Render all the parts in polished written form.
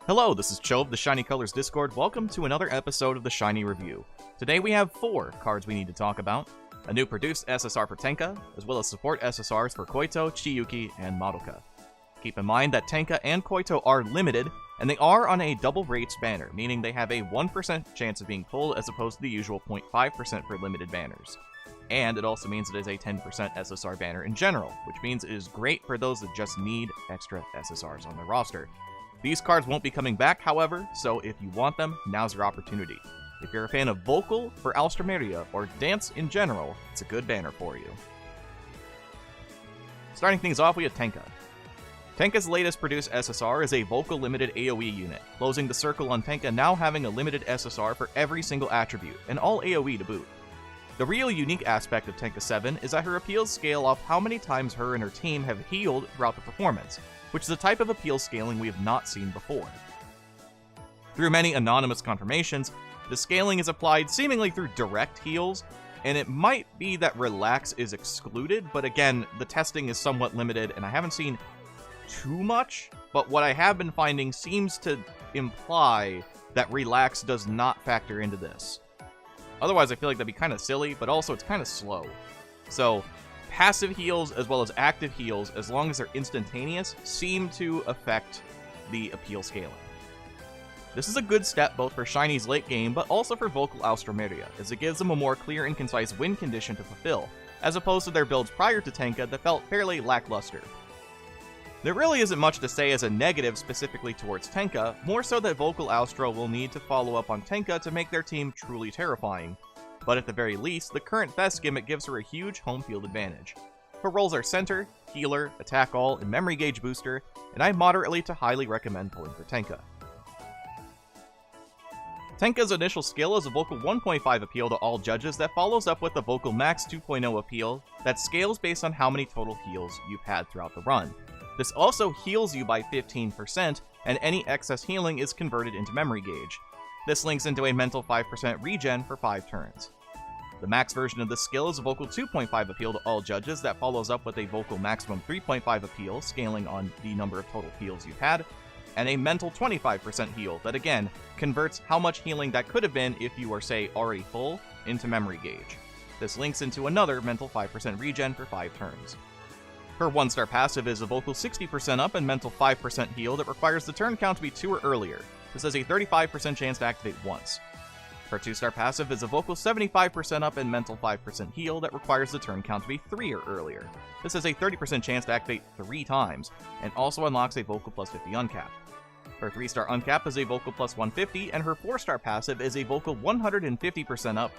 Hello, this is Cho of the Shiny Colors Discord. Welcome to another episode of the Shiny Review. Today we have 4 cards we need to talk about. A new produced SSR for Tenka, as well as support SSRs for Koito, Chiyuki, and Madoka. Keep in mind that Tenka and Koito are limited, and they are on a double rates banner, meaning they have a 1% chance of being pulled as opposed to the usual 0.5% for limited banners. And it also means it is a 10% SSR banner in general, which means it is great for those that just need extra SSRs on their roster. These cards won't be coming back, however, so if you want them, now's your opportunity. If you're a fan of Vocal for Alstroemeria or Dance in general, it's a good banner for you. Starting things off, we have Tenka. Tenka's latest produced SSR is a Vocal limited AoE unit, closing the circle on Tenka now having a limited SSR for every single attribute, and all AoE to boot. The real unique aspect of Tenka 7 is that her appeals scale off how many times her and her team have healed throughout the performance, which is a type of appeal scaling we have not seen before. Through many anonymous confirmations, the scaling is applied seemingly through direct heals, and it might be that Relax is excluded, but again, the testing is somewhat limited and I haven't seen too much, but what I have been finding seems to imply that Relax does not factor into this. Otherwise, I feel like that'd be kind of silly, but also it's kind of slow. So, passive heals as well as active heals, as long as they're instantaneous, seem to affect the appeal scaling. This is a good step both for Shiny's late game, but also for Vocal Alstroemeria, as it gives them a more clear and concise win condition to fulfill, as opposed to their builds prior to Tenka that felt fairly lackluster. There really isn't much to say as a negative specifically towards Tenka, more so that Vocal Alstro will need to follow up on Tenka to make their team truly terrifying. But at the very least, the current best gimmick gives her a huge home field advantage. Her roles are Center, Healer, Attack All, and Memory Gauge Booster, and I moderately to highly recommend pulling for Tenka. Tenka's initial skill is a Vocal 1.5 appeal to all judges that follows up with a Vocal Max 2.0 appeal that scales based on how many total heals you've had throughout the run. This also heals you by 15%, and any excess healing is converted into Memory Gauge. This links into a mental 5% regen for 5 turns. The max version of this skill is a Vocal 2.5 appeal to all judges that follows up with a Vocal maximum 3.5 appeal, scaling on the number of total heals you've had, and a mental 25% heal that again converts how much healing that could have been if you were, say, already full, into Memory Gauge. This links into another mental 5% regen for 5 turns. Her 1-star passive is a Vocal 60% up and mental 5% heal that requires the turn count to be 2 or earlier. This has a 35% chance to activate once. Her 2-star passive is a Vocal 75% up and mental 5% heal that requires the turn count to be 3 or earlier. This has a 30% chance to activate 3 times, and also unlocks a Vocal plus 50 uncap. Her 3-star uncap is a Vocal plus 150, and her 4-star passive is a Vocal 150% up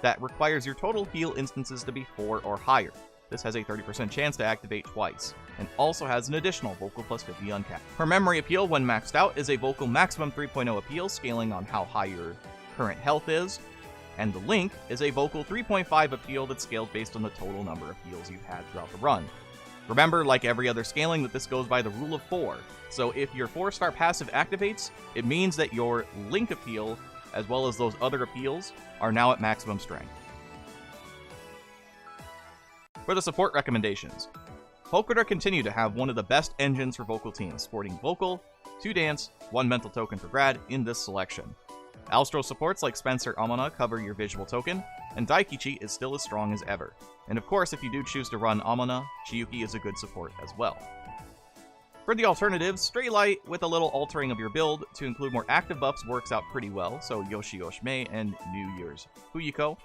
that requires your total heal instances to be 4 or higher. This has a 30% chance to activate twice, and also has an additional Vocal plus 50 uncap. Her memory appeal when maxed out is a Vocal maximum 3.0 appeal, scaling on how high your current health is, and the link is a Vocal 3.5 appeal that's scaled based on the total number of heals you've had throughout the run. Remember, like every other scaling, that this goes by the rule of 4, so if your 4-star passive activates, it means that your link appeal, as well as those other appeals, are now at maximum strength. For the support recommendations, Koito continue to have one of the best engines for Vocal teams, sporting Vocal, 2 Dance, 1 Mental Token for Grad in this selection. Alstro supports like Spencer Amana cover your visual token, and Daikichi is still as strong as ever. And of course, if you do choose to run Amana, Chiyuki is a good support as well. For the alternatives, Stray Light with a little altering of your build to include more active buffs works out pretty well, so Yoshi Yoshimei and New Year's Fuyuko.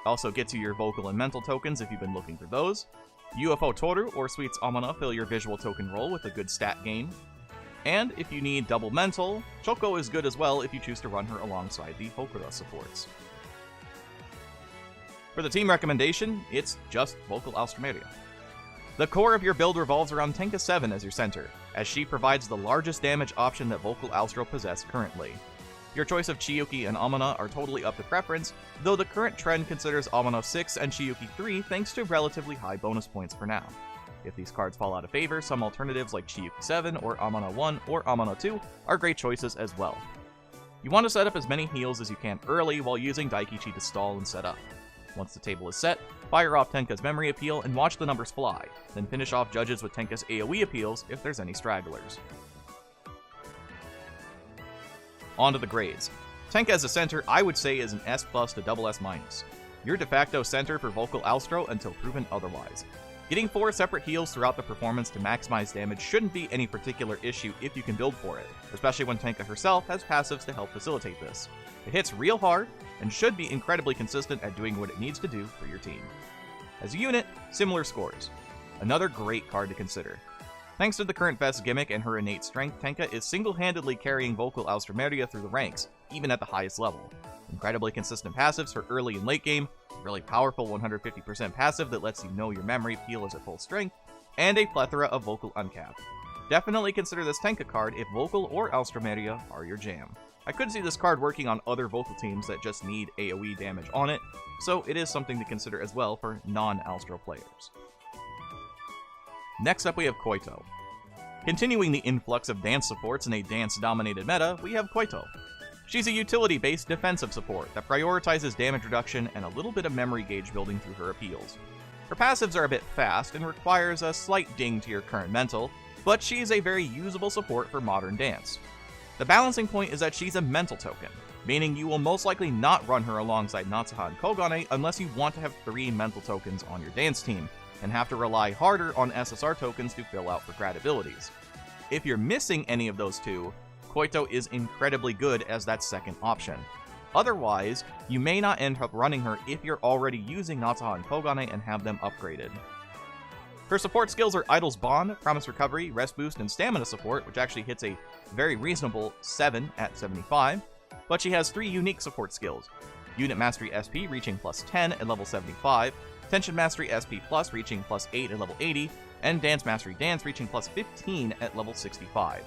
Also gets you your Vocal and Mental tokens if you've been looking for those. UFO Toru or Sweets Amana fill your visual token role with a good stat gain. And if you need double Mental, Choco is good as well if you choose to run her alongside the Hokura supports. For the team recommendation, it's just Vocal Alstroemeria. The core of your build revolves around Tenka 7 as your center, as she provides the largest damage option that Vocal Alstro possess currently. Your choice of Chiyuki and Amana are totally up to preference, though the current trend considers Amana 6 and Chiyuki 3 thanks to relatively high bonus points for now. If these cards fall out of favor, some alternatives like Chiyuki 7 or Amana 1 or Amana 2 are great choices as well. You want to set up as many heals as you can early while using Daikichi to stall and set up. Once the table is set, fire off Tenka's memory appeal and watch the numbers fly, then finish off judges with Tenka's AoE appeals if there's any stragglers. On to the grades. Tenka as a center, I would say, is an S+ to SS-. Your de facto center for vocal Austro until proven otherwise. Getting 4 separate heals throughout the performance to maximize damage shouldn't be any particular issue if you can build for it, especially when Tenka herself has passives to help facilitate this. It hits real hard, and should be incredibly consistent at doing what it needs to do for your team. As a unit, similar scores. Another great card to consider. Thanks to the current Vest gimmick and her innate strength, Tenka is single-handedly carrying vocal Austromeria through the ranks, even at the highest level. Incredibly consistent passives for early and late game, a really powerful 150% passive that lets you know your memory peel is at full strength, and a plethora of vocal uncap. Definitely consider this Tenka card if vocal or Austromeria are your jam. I could see this card working on other vocal teams that just need AoE damage on it, so it is something to consider as well for non-Austro players. Next up we have Koito. Continuing the influx of dance supports in a dance-dominated meta, we have Koito. She's a utility-based defensive support that prioritizes damage reduction and a little bit of memory gauge building through her appeals. Her passives are a bit fast and requires a slight ding to your current mental, but she's a very usable support for modern dance. The balancing point is that she's a mental token, meaning you will most likely not run her alongside Natsuha and Kogane unless you want to have 3 mental tokens on your dance team, and have to rely harder on SSR tokens to fill out for grad abilities. If you're missing any of those two, Koito is incredibly good as that second option. Otherwise, you may not end up running her if you're already using Natsuha and Kogane and have them upgraded. Her support skills are Idol's Bond, Promise Recovery, Rest Boost, and Stamina Support, which actually hits a very reasonable 7 at 75, but she has 3 unique support skills. Unit Mastery SP reaching plus 10 at level 75, Tension Mastery SP Plus reaching plus 8 at level 80, and Dance Mastery Dance reaching plus 15 at level 65.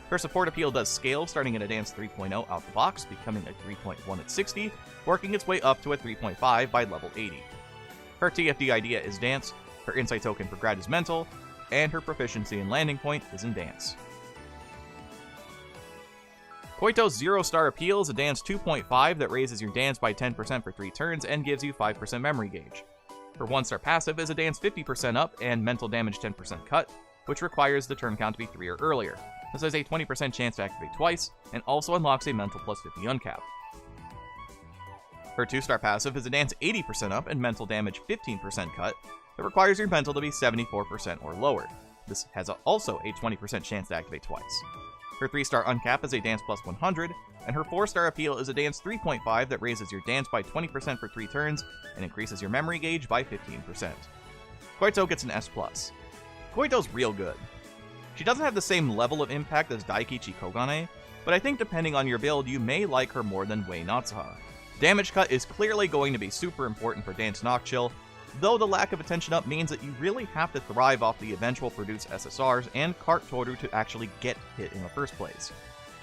Her support appeal does scale, starting at a Dance 3.0 out the box, becoming a 3.1 at 60, working its way up to a 3.5 by level 80. Her TFD idea is Dance, her Insight token for Grad is Mental, and her proficiency and landing point is in Dance. Koito's 0-star appeal is a Dance 2.5 that raises your Dance by 10% for 3 turns and gives you 5% memory gauge. Her 1-star passive is a Dance 50% up and mental damage 10% cut, which requires the turn count to be 3 or earlier. This has a 20% chance to activate twice, and also unlocks a mental plus 50 uncap. Her 2-star passive is a Dance 80% up and mental damage 15% cut, that requires your mental to be 74% or lower. This has also a 20% chance to activate twice. Her 3-star uncap is a Dance plus 100, and her 4-star appeal is a Dance 3.5 that raises your Dance by 20% for 3 turns, and increases your memory gauge by 15%. Koito gets an S+. Koito's real good. She doesn't have the same level of impact as Daikichi Kogane, but I think depending on your build, you may like her more than Wei Natsuha. Damage cut is clearly going to be super important for Dance Nocchill, though the lack of attention up means that you really have to thrive off the eventual produced SSRs and Cart Toru to actually get hit in the first place.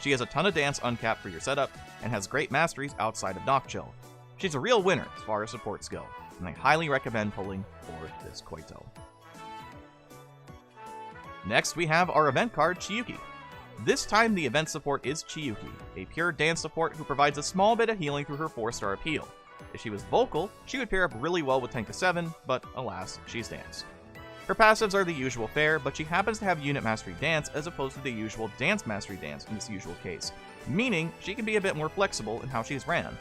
She has a ton of Dance uncap for your setup, and has great masteries outside of Nocchill. She's a real winner as far as support skill, and I highly recommend pulling for this Koito. Next, we have our event card, Chiyuki. This time, the event support is Chiyuki, a pure dance support who provides a small bit of healing through her 4-star appeal. If she was vocal, she would pair up really well with Tenka 7, but alas, she's dance. Her passives are the usual fare, but she happens to have Unit Mastery Dance as opposed to the usual Dance Mastery Dance in this usual case, meaning she can be a bit more flexible in how she's ran.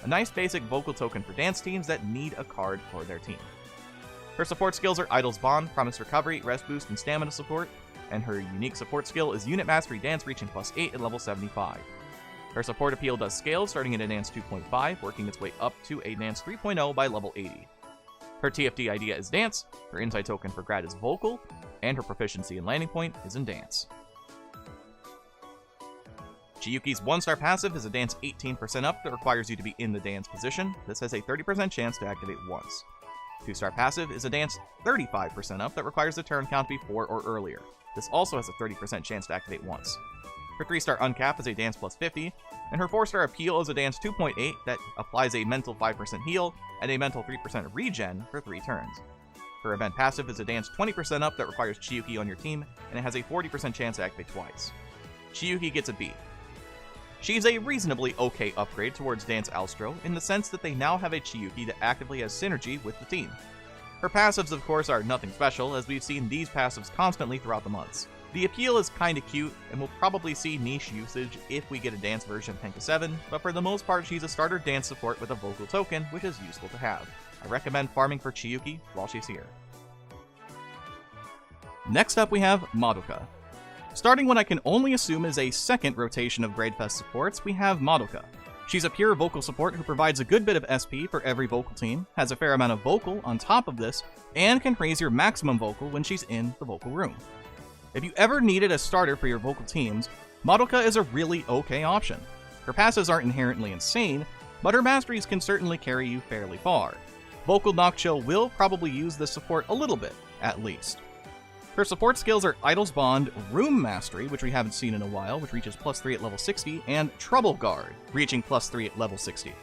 A nice basic vocal token for dance teams that need a card for their team. Her support skills are Idol's Bond, Promise Recovery, Rest Boost, and Stamina Support, and her unique support skill is Unit Mastery Dance reaching plus 8 at level 75. Her support appeal does scale, starting at a Dance 2.5, working its way up to a Dance 3.0 by level 80. Her TFD idea is Dance, her Insight token for Grad is Vocal, and her proficiency and landing point is in Dance. Chiyuki's 1-star passive is a Dance 18% up that requires you to be in the dance position. This has a 30% chance to activate once. 2-star passive is a Dance 35% up that requires the turn count to be 4 or earlier. This also has a 30% chance to activate once. Her 3-star uncap is a Dance plus 50, and her 4-star appeal is a Dance 2.8 that applies a mental 5% heal and a mental 3% regen for 3 turns. Her event passive is a Dance 20% up that requires Chiyuki on your team, and it has a 40% chance to activate twice. Chiyuki gets a B. She's a reasonably okay upgrade towards Dance Austro in the sense that they now have a Chiyuki that actively has synergy with the team. Her passives, of course, are nothing special, as we've seen these passives constantly throughout the months. The appeal is kinda cute, and we'll probably see niche usage if we get a dance version of Tenka 7, but for the most part she's a starter dance support with a vocal token, which is useful to have. I recommend farming for Chiyuki while she's here. Next up we have Madoka. Starting what I can only assume is a second rotation of Grade Fest supports, we have Madoka. She's a pure vocal support who provides a good bit of SP for every vocal team, has a fair amount of vocal on top of this, and can raise your maximum vocal when she's in the vocal room. If you ever needed a starter for your vocal teams, Madoka is a really okay option. Her passives aren't inherently insane, but her masteries can certainly carry you fairly far. Vocal Nocchill will probably use this support a little bit, at least. Her support skills are Idol's Bond, Room Mastery, which we haven't seen in a while, which reaches +3 at level 60, and Trouble Guard, reaching +3 at level 60.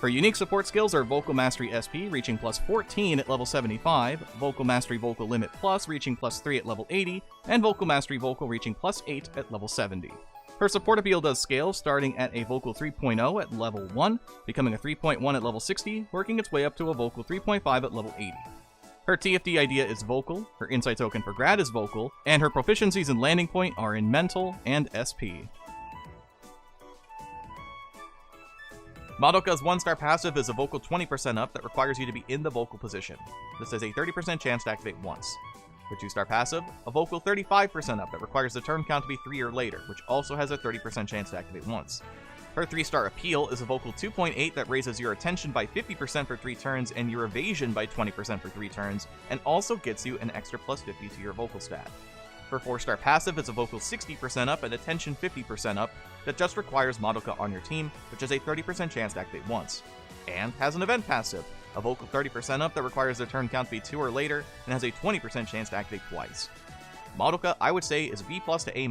Her unique support skills are Vocal Mastery SP, reaching +14 at level 75, Vocal Mastery Vocal Limit Plus, reaching +3 at level 80, and Vocal Mastery Vocal reaching +8 at level 70. Her support appeal does scale, starting at a Vocal 3.0 at level 1, becoming a 3.1 at level 60, working its way up to a Vocal 3.5 at level 80. Her TFD idea is Vocal, her Insight token for Grad is Vocal, and her proficiencies in Landing Point are in Mental and SP. Madoka's 1-star passive is a Vocal 20% up that requires you to be in the vocal position. This has a 30% chance to activate once. Her 2-star passive, a Vocal 35% up that requires the turn count to be 3 or later, which also has a 30% chance to activate once. Her 3-star appeal is a Vocal 2.8 that raises your attention by 50% for 3 turns and your evasion by 20% for 3 turns, and also gets you an extra +50 to your vocal stat. Her 4-star passive is a Vocal 60% up and attention 50% up that just requires Madoka on your team, which has a 30% chance to activate once. And has an event passive, a Vocal 30% up that requires their turn count to be 2 or later, and has a 20% chance to activate twice. Madoka, I would say, is B+ to A-.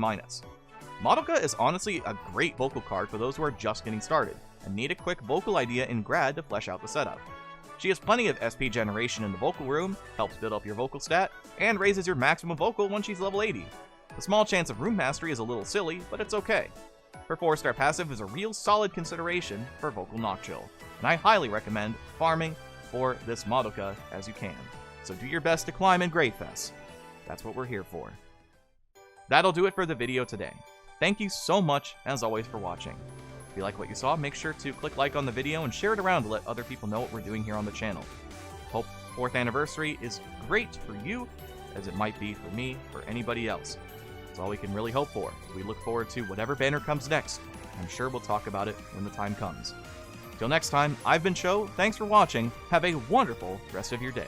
Madoka is honestly a great vocal card for those who are just getting started, and need a quick vocal idea in Grad to flesh out the setup. She has plenty of SP generation in the vocal room, helps build up your vocal stat, and raises your maximum vocal when she's level 80. The small chance of room mastery is a little silly, but it's okay. Her 4-star passive is a real solid consideration for Vocal Nocchill, and I highly recommend farming for this Madoka as you can. So do your best to climb in Grade Fest. That's what we're here for. That'll do it for the video today. Thank you so much, as always, for watching. If you like what you saw, make sure to click like on the video and share it around to let other people know what we're doing here on the channel. Hope 4th anniversary is great for you, as it might be for me or anybody else. That's all we can really hope for. We look forward to whatever banner comes next. I'm sure we'll talk about it when the time comes. Till next time, I've been Shayou, thanks for watching, have a wonderful rest of your day.